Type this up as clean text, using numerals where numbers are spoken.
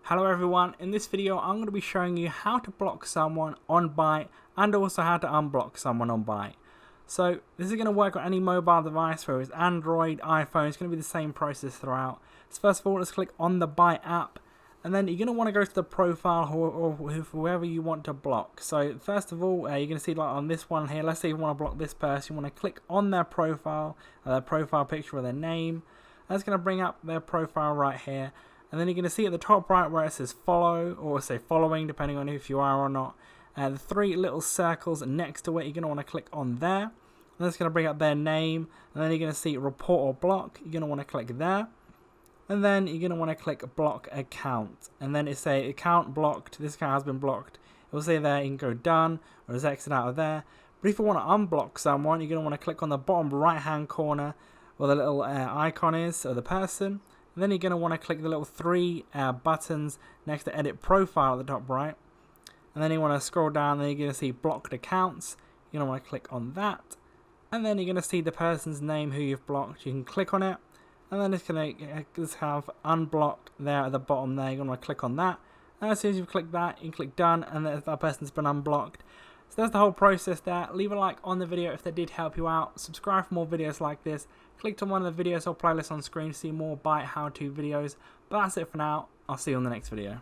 Hello everyone, in this video I'm going to be showing you how to block someone on BYTE and also how to unblock someone on BYTE. So this is going to work on any mobile device, whether it's Android, iPhone, it's going to be the same process throughout. So first of all, let's click on the BYTE app, and then you're going to want to go to the profile or whoever you want to block. So first of all, you're going to see like on this one here, let's say you want to block this person, you want to click on their profile picture or their name. That's going to bring up their profile right here. And then you're going to see at the top right where it says follow, or say following, depending on if you are or not. The three little circles next to it, you're going to want to click on there. And that's going to bring up their name. And then you're going to see report or block. You're going to want to click there. And then you're going to want to click block account. And then it say account blocked. This account has been blocked. It will say there you can go done or just exit out of there. But if you want to unblock someone, you're going to want to click on the bottom right hand corner where the little icon is, or the person. And then you're going to want to click the little three buttons next to edit profile at the top right. And then you want to scroll down, then you're going to see blocked accounts. You're going to want to click on that. And then you're going to see the person's name who you've blocked. You can click on it. And then it's going to just have unblocked there at the bottom there. You're going to want to click on that. And as soon as you click that, you can click done, and that person's been unblocked. So that's the whole process there. Leave a like on the video if that did help you out. Subscribe for more videos like this. Click on one of the videos or playlists on screen to see more BYTE how-to videos. But that's it for now. I'll see you on the next video.